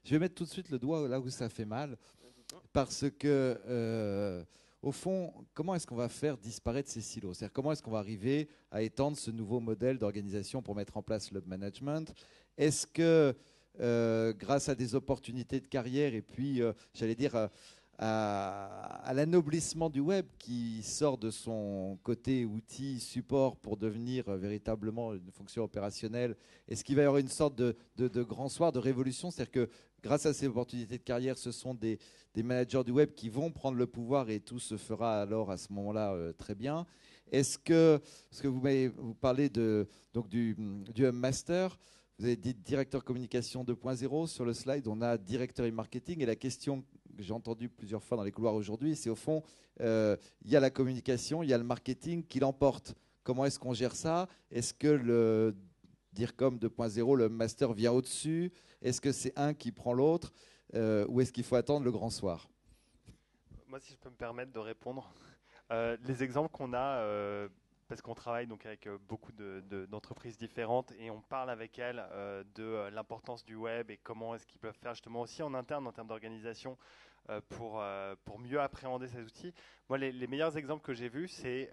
je vais mettre tout de suite le doigt là où ça fait mal, parce que, au fond, comment est-ce qu'on va faire disparaître ces silos? C'est-à-dire, comment est-ce qu'on va arriver à étendre ce nouveau modèle d'organisation pour mettre en place le management? Est-ce que, grâce à des opportunités de carrière et puis, j'allais dire, à l'aноblissement du web qui sort de son côté outil support pour devenir véritablement une fonction opérationnelle, est-ce qu'il va y avoir une sorte de grand soir, de révolution? C'est-à-dire que grâce à ces opportunités de carrière, ce sont des managers du web qui vont prendre le pouvoir et tout se fera alors à ce moment-là très bien. Est-ce que, parce que vous parlez donc du Hub Master, vous avez dit directeur communication 2.0 sur le slide, on a directeur e-marketing et la question que j'ai entendue plusieurs fois dans les couloirs aujourd'hui, c'est au fond, il y a la communication, il y a le marketing qui l'emporte. Comment est-ce qu'on gère ça? Est-ce que le DIRCOM 2.0, le master vient au-dessus? Est-ce que c'est un qui prend l'autre? Ou est-ce qu'il faut attendre le grand soir? Moi, si je peux me permettre de répondre, les exemples qu'on a, parce qu'on travaille donc avec beaucoup d'entreprises différentes et on parle avec elles de l'importance du web et comment est-ce qu'ils peuvent faire justement aussi en interne en termes d'organisation pour mieux appréhender ces outils. Moi, les meilleurs exemples que j'ai vus, c'est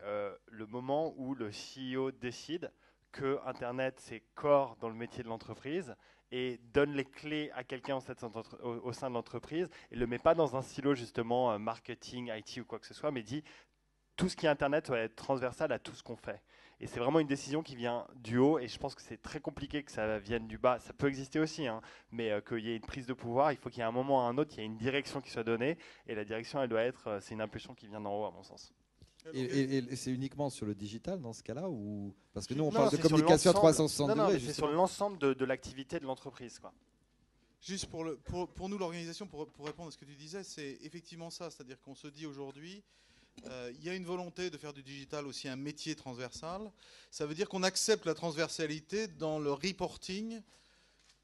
le moment où le CEO décide que Internet, c'est core dans le métier de l'entreprise et donne les clés à quelqu'un au sein de l'entreprise et ne le met pas dans un silo justement marketing, IT ou quoi que ce soit, mais dit tout ce qui est Internet va être transversal à tout ce qu'on fait. Et c'est vraiment une décision qui vient du haut et je pense que c'est très compliqué que ça vienne du bas. Ça peut exister aussi, hein, mais qu'il y ait une prise de pouvoir, il faut qu'il y ait un moment ou un autre, il y ait une direction qui soit donnée et la direction, elle doit être, c'est une impulsion qui vient d'en haut à mon sens. Et c'est uniquement sur le digital dans ce cas-là ou... Parce que nous, on Non, parle de c'est sur communication à l'ensemble. 360 Non, degrés, mais c'est sur justement. l'ensemble de l'activité de l'entreprise, quoi. Juste pour nous, l'organisation, pour répondre à ce que tu disais, c'est effectivement ça. C'est-à-dire qu'on se dit aujourd'hui, il y a une volonté de faire du digital aussi un métier transversal. Ça veut dire qu'on accepte la transversalité dans le reporting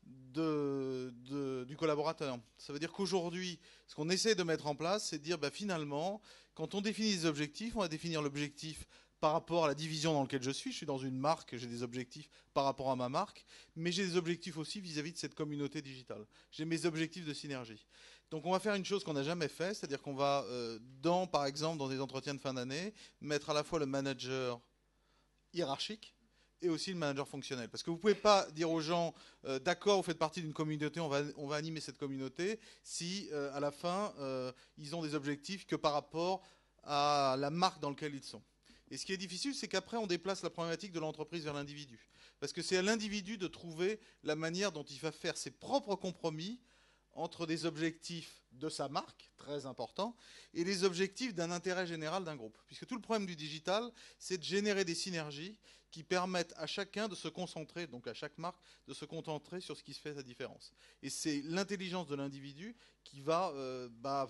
du collaborateur. Ça veut dire qu'aujourd'hui, ce qu'on essaie de mettre en place, c'est de dire finalement, quand on définit des objectifs, on va définir l'objectif par rapport à la division dans laquelle je suis. Je suis dans une marque, j'ai des objectifs par rapport à ma marque, mais j'ai des objectifs aussi vis-à-vis de cette communauté digitale. J'ai mes objectifs de synergie. Donc on va faire une chose qu'on n'a jamais fait, c'est-à-dire qu'on va, par exemple, dans des entretiens de fin d'année, mettre à la fois le manager hiérarchique et aussi le manager fonctionnel. Parce que vous ne pouvez pas dire aux gens, d'accord, vous faites partie d'une communauté, on va animer cette communauté, si à la fin, ils ont des objectifs que par rapport à la marque dans laquelle ils sont. Et ce qui est difficile, c'est qu'après, on déplace la problématique de l'entreprise vers l'individu. Parce que c'est à l'individu de trouver la manière dont il va faire ses propres compromis entre des objectifs de sa marque, très important, et les objectifs d'un intérêt général d'un groupe. Puisque tout le problème du digital, c'est de générer des synergies qui permettent à chacun de se concentrer, donc à chaque marque, de se concentrer sur ce qui se fait sa différence. Et c'est l'intelligence de l'individu qui va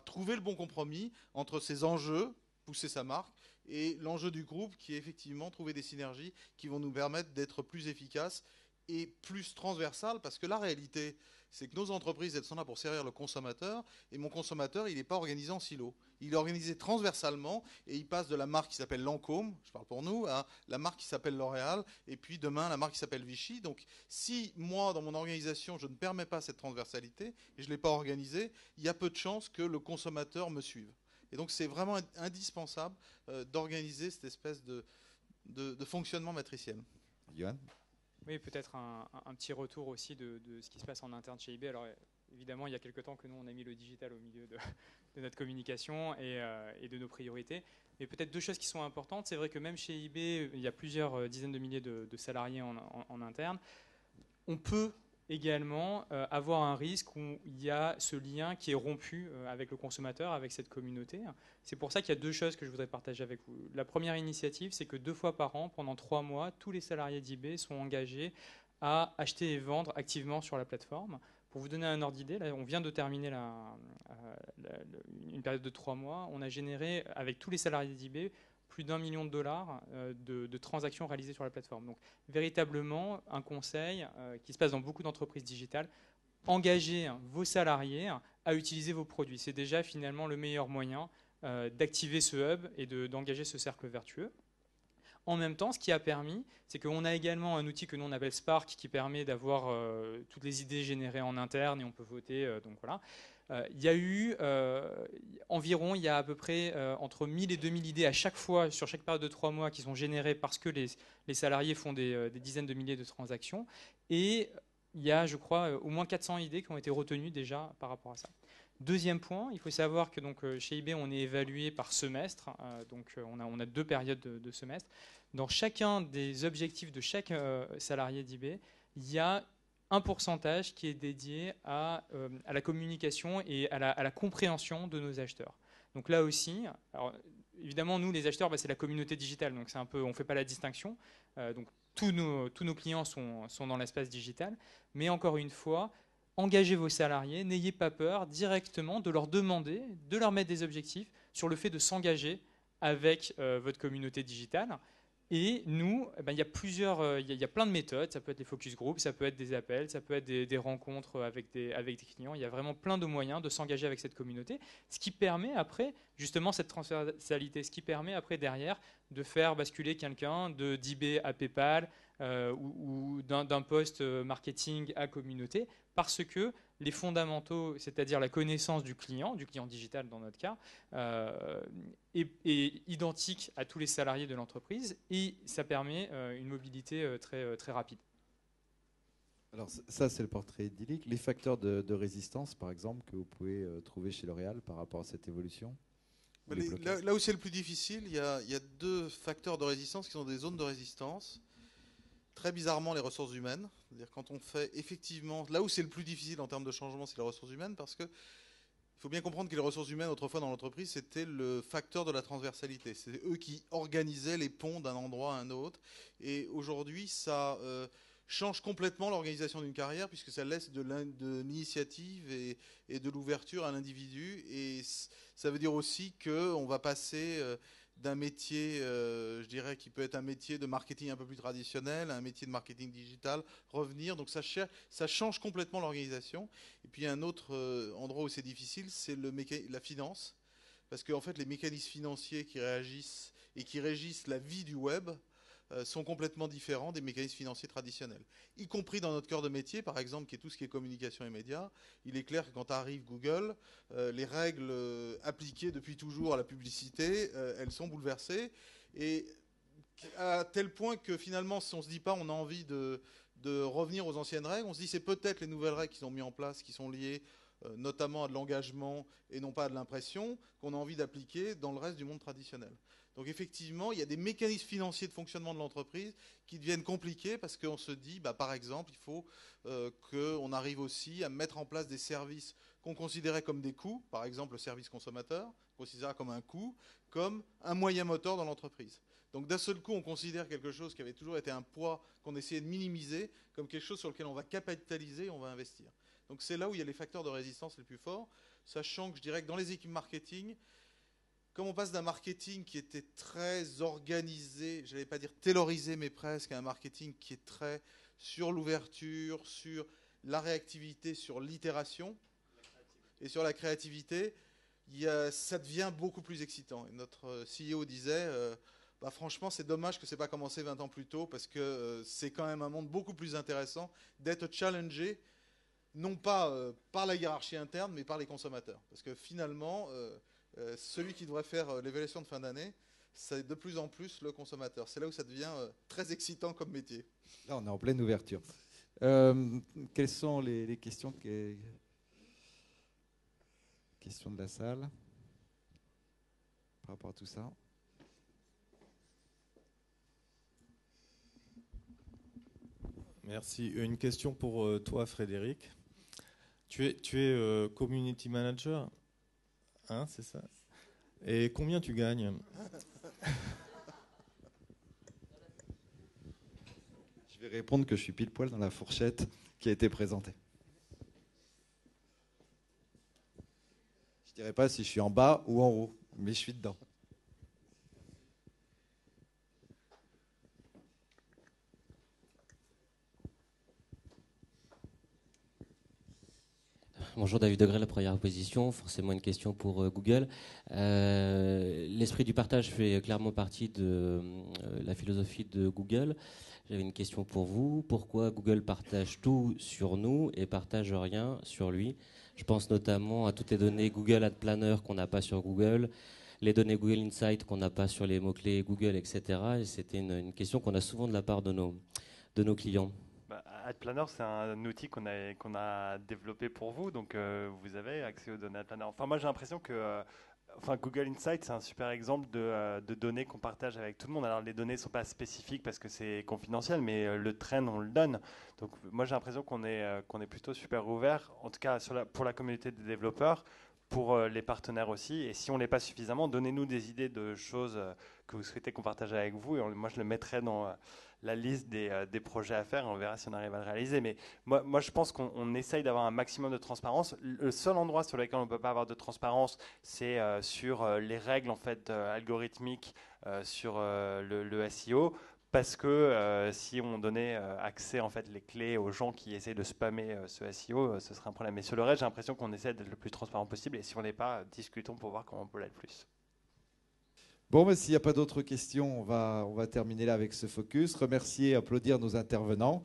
trouver le bon compromis entre ses enjeux, pousser sa marque, et l'enjeu du groupe qui est effectivement trouver des synergies qui vont nous permettre d'être plus efficaces et plus transversales, parce que la réalité, c'est que nos entreprises, elles sont là pour servir le consommateur, et mon consommateur, il n'est pas organisé en silo. Il est organisé transversalement, et il passe de la marque qui s'appelle Lancôme, je parle pour nous, à la marque qui s'appelle L'Oréal, et puis demain, la marque qui s'appelle Vichy. Donc, si moi, dans mon organisation, je ne permets pas cette transversalité, et je ne l'ai pas organisée, il y a peu de chances que le consommateur me suive. Et donc, c'est vraiment indispensable d'organiser cette espèce de fonctionnement matriciel. Johan? Oui, peut-être un petit retour aussi de ce qui se passe en interne chez eBay. Alors évidemment, il y a quelque temps que nous, on a mis le digital au milieu de notre communication et de nos priorités. Mais peut-être deux choses qui sont importantes. C'est vrai que même chez eBay, il y a plusieurs dizaines de milliers de salariés en interne. On peut également avoir un risque où il y a ce lien qui est rompu avec le consommateur, avec cette communauté. C'est pour ça qu'il y a deux choses que je voudrais partager avec vous. La première initiative, c'est que 2 fois par an, pendant 3 mois, tous les salariés d'eBay sont engagés à acheter et vendre activement sur la plateforme. Pour vous donner un ordre d'idée, là, on vient de terminer une période de 3 mois. On a généré, avec tous les salariés d'eBay, plus d'1 million de dollars de transactions réalisées sur la plateforme. Donc, véritablement, un conseil qui se passe dans beaucoup d'entreprises digitales, engagez vos salariés à utiliser vos produits. C'est déjà finalement le meilleur moyen d'activer ce hub et d'engager ce cercle vertueux. En même temps, ce qui a permis, c'est qu'on a également un outil que nous on appelle Spark qui permet d'avoir toutes les idées générées en interne et on peut voter. Donc voilà. Il y a eu environ, il y a à peu près entre 1000 et 2000 idées à chaque fois, sur chaque période de 3 mois, qui sont générées parce que les salariés font des dizaines de milliers de transactions. Et il y a, je crois, au moins 400 idées qui ont été retenues déjà par rapport à ça. Deuxième point, il faut savoir que donc, chez eBay, on est évalué par semestre. Donc, on a 2 périodes de semestre. Dans chacun des objectifs de chaque salarié d'eBay, il y a un pourcentage qui est dédié à la communication et à la compréhension de nos acheteurs. Donc là aussi, alors, évidemment, nous, les acheteurs, c'est la communauté digitale. Donc, c'est un peu, on ne fait pas la distinction. Donc, tous nos clients sont dans l'espace digital. Mais encore une fois, engagez vos salariés, n'ayez pas peur directement de leur demander, de leur mettre des objectifs sur le fait de s'engager avec votre communauté digitale. Et nous, il y a plusieurs, il y a plein de méthodes. Ça peut être les focus groups, ça peut être des appels, ça peut être des rencontres avec des clients. Il y a vraiment plein de moyens de s'engager avec cette communauté, ce qui permet après, justement, cette transversalité, ce qui permet après, derrière, de faire basculer quelqu'un d'eBay à PayPal ou d'un poste marketing à communauté, parce que les fondamentaux, c'est-à-dire la connaissance du client digital dans notre cas, est identique à tous les salariés de l'entreprise et ça permet une mobilité très rapide. Alors ça, c'est le portrait idyllique. Les facteurs de résistance, par exemple, que vous pouvez trouver chez L'Oréal par rapport à cette évolution? Là où c'est le plus difficile, il y a 2 facteurs de résistance qui sont des zones de résistance. Très bizarrement, les ressources humaines. C'est-à-dire quand on fait effectivement... Là où c'est le plus difficile en termes de changement, c'est les ressources humaines, parce que il faut bien comprendre que les ressources humaines, autrefois dans l'entreprise, c'était le facteur de la transversalité. C'est eux qui organisaient les ponts d'un endroit à un autre. Et aujourd'hui, ça change complètement l'organisation d'une carrière, puisque ça laisse de l'initiative et de l'ouverture à l'individu. Et ça veut dire aussi qu'on va passer d'un métier, je dirais, qui peut être un métier de marketing un peu plus traditionnel, à un métier de marketing digital, revenir. Donc ça change complètement l'organisation. Et puis un autre endroit où c'est difficile, c'est la finance. Parce qu'en fait, les mécanismes financiers qui réagissent et qui régissent la vie du web sont complètement différents des mécanismes financiers traditionnels. Y compris dans notre cœur de métier, par exemple, qui est tout ce qui est communication et médias, il est clair que quand arrive Google, les règles appliquées depuis toujours à la publicité, elles sont bouleversées. Et à tel point que finalement, si on ne se dit pas on a envie de revenir aux anciennes règles, on se dit c'est peut-être les nouvelles règles qui sont mises en place, qui sont liées notamment à de l'engagement et non pas à de l'impression, qu'on a envie d'appliquer dans le reste du monde traditionnel. Donc effectivement, il y a des mécanismes financiers de fonctionnement de l'entreprise qui deviennent compliqués parce qu'on se dit, par exemple, il faut qu'on arrive aussi à mettre en place des services qu'on considérait comme des coûts, par exemple le service consommateur, considéré comme un coût, comme un moyen moteur dans l'entreprise. Donc d'un seul coup, on considère quelque chose qui avait toujours été un poids qu'on essayait de minimiser comme quelque chose sur lequel on va capitaliser et on va investir. Donc c'est là où il y a les facteurs de résistance les plus forts, sachant que je dirais que dans les équipes marketing, comme on passe d'un marketing qui était très organisé, je n'allais pas dire taylorisé, mais presque, à un marketing qui est très sur l'ouverture, sur la réactivité, sur l'itération et sur la créativité, ça devient beaucoup plus excitant. Et notre CEO disait, franchement, c'est dommage que ce n'ait pas commencé 20 ans plus tôt, parce que c'est quand même un monde beaucoup plus intéressant d'être challengé, non pas par la hiérarchie interne, mais par les consommateurs. Parce que finalement... celui qui devrait faire l'évaluation de fin d'année, c'est de plus en plus le consommateur. C'est là où ça devient très excitant comme métier. Là, on est en pleine ouverture. Quelles sont les questions de la salle par rapport à tout ça? Merci. Une question pour toi, Frédéric. Tu es community manager, hein, c'est ça? Et combien tu gagnes? Je vais répondre que je suis pile poil dans la fourchette qui a été présentée. Je dirais pas si je suis en bas ou en haut, mais je suis dedans. Bonjour David Degré, la première position. Forcément une question pour Google. L'esprit du partage fait clairement partie de la philosophie de Google. J'avais une question pour vous. Pourquoi Google partage tout sur nous et partage rien sur lui? Je pense notamment à toutes les données Google Ad Planner qu'on n'a pas sur Google, les données Google Insight qu'on n'a pas sur les mots-clés Google, etc. Et c'était une question qu'on a souvent de la part de nos clients. Ad Planner, c'est un outil qu'on a développé pour vous, donc vous avez accès aux données Ad Planner. Enfin, moi, j'ai l'impression que Google Insight, c'est un super exemple de données qu'on partage avec tout le monde. Alors, les données ne sont pas spécifiques parce que c'est confidentiel, mais le trend, on le donne. Donc, moi, j'ai l'impression qu'on est plutôt super ouvert, en tout cas pour la communauté des développeurs, pour les partenaires aussi. Et si on ne l'est pas suffisamment, donnez-nous des idées de choses que vous souhaitez qu'on partage avec vous. Et moi, je le mettrai dans la liste des projets à faire. Et on verra si on arrive à le réaliser. Mais moi je pense qu'on essaye d'avoir un maximum de transparence. Le seul endroit sur lequel on ne peut pas avoir de transparence, c'est sur les règles en fait, algorithmiques sur le SEO. Parce que si on donnait accès en fait les clés aux gens qui essaient de spammer ce SEO, ce serait un problème. Mais sur le reste, j'ai l'impression qu'on essaie d'être le plus transparent possible. Et si on n'est pas, discutons pour voir comment on peut l'être plus. Bon, mais s'il n'y a pas d'autres questions, on va terminer là avec ce focus. Remercier, applaudir nos intervenants.